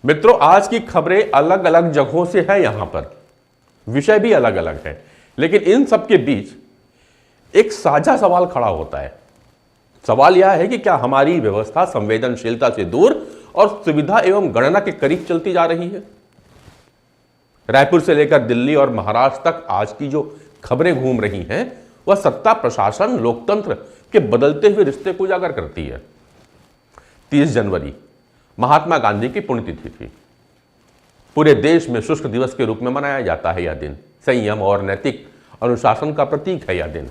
मित्रों, आज की खबरें अलग अलग जगहों से है, यहां पर विषय भी अलग अलग है, लेकिन इन सबके बीच एक साझा सवाल खड़ा होता है। सवाल यह है कि क्या हमारी व्यवस्था संवेदनशीलता से दूर और सुविधा एवं गणना के करीब चलती जा रही है। रायपुर से लेकर दिल्ली और महाराष्ट्र तक आज की जो खबरें घूम रही हैं वह सत्ता, प्रशासन, लोकतंत्र के बदलते हुए रिश्ते को उजागर करती है। 30 जनवरी महात्मा गांधी की पुण्यतिथि थी। पूरे देश में शुष्क दिवस के रूप में मनाया जाता है यह दिन। संयम और नैतिक अनुशासन का प्रतीक है यह दिन।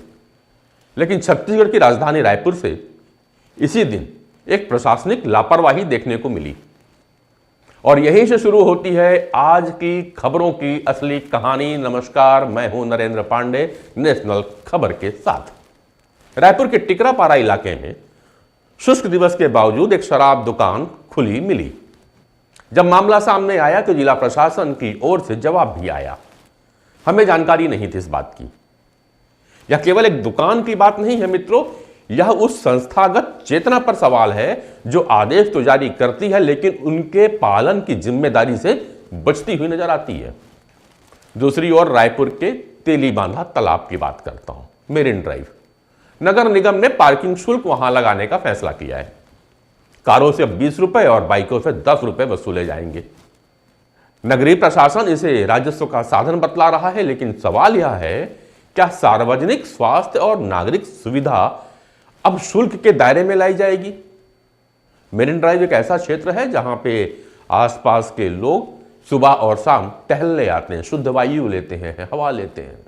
लेकिन छत्तीसगढ़ की राजधानी रायपुर से इसी दिन एक प्रशासनिक लापरवाही देखने को मिली और यहीं से शुरू होती है आज की खबरों की असली कहानी। नमस्कार, मैं हूं नरेंद्र पांडे, नेशनल खबर के साथ। रायपुर के टिकरापारा इलाके में शुष्क दिवस के बावजूद एक शराब दुकान खुली मिली। जब मामला सामने आया तो जिला प्रशासन की ओर से जवाब भी आया। हमें जानकारी नहीं थी इस बात की। यह केवल एक दुकान की बात नहीं है मित्रों, यह उस संस्थागत चेतना पर सवाल है जो आदेश तो जारी करती है लेकिन उनके पालन की जिम्मेदारी से बचती हुई नजर आती है। दूसरी ओर रायपुर के तेलीबांधा तालाब की बात करता हूं। मेरिन ड्राइव नगर निगम ने पार्किंग शुल्क वहां लगाने का फैसला किया है। कारों से अब 20 रुपए और बाइकों से 10 रुपए वसूले जाएंगे। नगरीय प्रशासन इसे राजस्व का साधन बतला रहा है, लेकिन सवाल यह है क्या सार्वजनिक स्वास्थ्य और नागरिक सुविधा अब शुल्क के दायरे में लाई जाएगी। मेरिन ड्राइव एक ऐसा क्षेत्र है जहां पे आसपास के लोग सुबह और शाम टहलने आते हैं, शुद्ध वायु लेते हैं, हवा लेते हैं।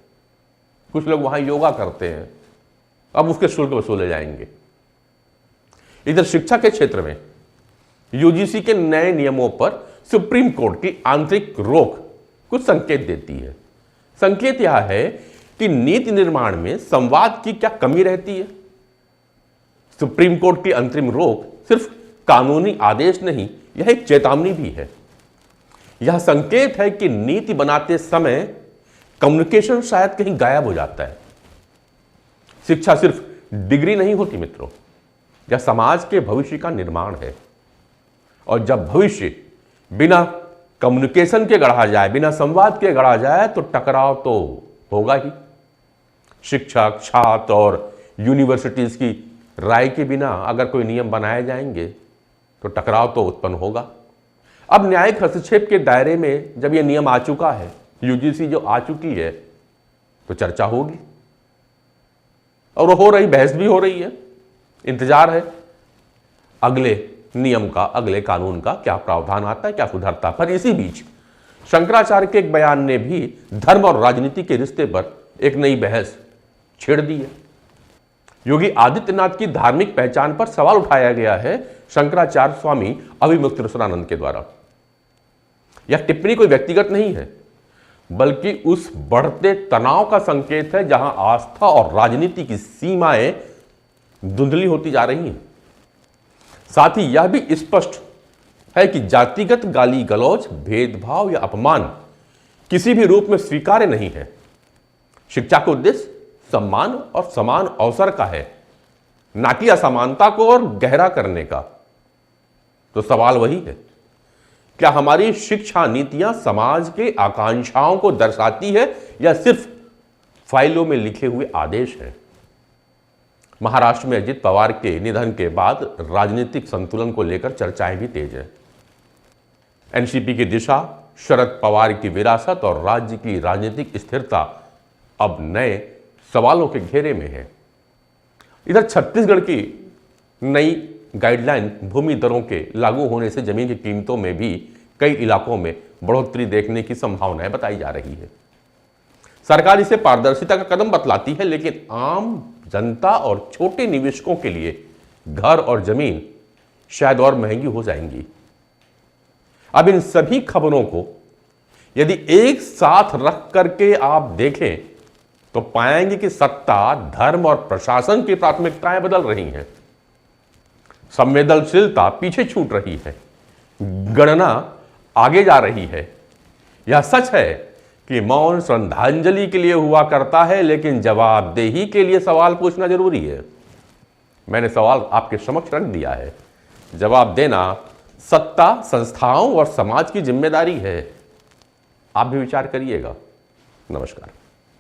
कुछ लोग वहां योगा करते हैं, अब उसके शुल्क वसूले जाएंगे। इधर शिक्षा के क्षेत्र में यूजीसी के नए नियमों पर सुप्रीम कोर्ट की आंतरिक रोक कुछ संकेत देती है। संकेत यह है कि नीति निर्माण में संवाद की क्या कमी रहती है। सुप्रीम कोर्ट की अंतरिम रोक सिर्फ कानूनी आदेश नहीं, यह एक चेतावनी भी है। यह संकेत है कि नीति बनाते समय कम्युनिकेशन शायद कहीं गायब हो जाता है। शिक्षा सिर्फ डिग्री नहीं होती मित्रों, यह समाज के भविष्य का निर्माण है। और जब भविष्य बिना कम्युनिकेशन के गढ़ा जाए, बिना संवाद के गढ़ा जाए तो टकराव तो होगा ही। शिक्षक, छात्र और यूनिवर्सिटीज की राय के बिना अगर कोई नियम बनाए जाएंगे तो टकराव तो उत्पन्न होगा। अब न्यायिक हस्तक्षेप के दायरे में जब यह नियम आ चुका है, यूजीसी जो आ चुकी है, तो चर्चा होगी और हो रही, बहस भी हो रही है। इंतजार है अगले नियम का, अगले कानून का क्या प्रावधान आता है, क्या सुधरता है। पर इसी बीच शंकराचार्य के एक बयान ने भी धर्म और राजनीति के रिश्ते पर एक नई बहस छेड़ दी है। योगी आदित्यनाथ की धार्मिक पहचान पर सवाल उठाया गया है शंकराचार्य स्वामी अभिमुक्तेश्वरानंद के द्वारा। यह टिप्पणी कोई व्यक्तिगत नहीं है, बल्कि उस बढ़ते तनाव का संकेत है जहां आस्था और राजनीति की सीमाएं धुंधली होती जा रही हैं। साथ ही यह भी स्पष्ट है कि जातिगत गाली गलौज, भेदभाव या अपमान किसी भी रूप में स्वीकार्य नहीं है। शिक्षा का उद्देश्य सम्मान और समान अवसर का है, ना कि असमानता को और गहरा करने का। तो सवाल वही है, क्या हमारी शिक्षा नीतियां समाज के आकांक्षाओं को दर्शाती है या सिर्फ फाइलों में लिखे हुए आदेश हैं। महाराष्ट्र में अजित पवार के निधन के बाद राजनीतिक संतुलन को लेकर चर्चाएं भी तेज है। एनसीपी की दिशा, शरद पवार की विरासत और राज्य की राजनीतिक स्थिरता अब नए सवालों के घेरे में है। इधर छत्तीसगढ़ की नई गाइडलाइन भूमि दरों के लागू होने से जमीन की कीमतों में भी कई इलाकों में बढ़ोतरी देखने की संभावनाएं बताई जा रही है। सरकार इसे पारदर्शिता का कदम बतलाती है, लेकिन आम जनता और छोटे निवेशकों के लिए घर और जमीन शायद और महंगी हो जाएंगी। अब इन सभी खबरों को यदि एक साथ रख करके आप देखें तो पाएंगे कि सत्ता, धर्म और प्रशासन की प्राथमिकताएं बदल रही हैं। संवेदनशीलता पीछे छूट रही है, गणना आगे जा रही है। यह सच है कि मौन श्रद्धांजलि के लिए हुआ करता है, लेकिन जवाबदेही के लिए सवाल पूछना जरूरी है। मैंने सवाल आपके समक्ष रख दिया है, जवाब देना सत्ता, संस्थाओं और समाज की जिम्मेदारी है। आप भी विचार करिएगा। नमस्कार।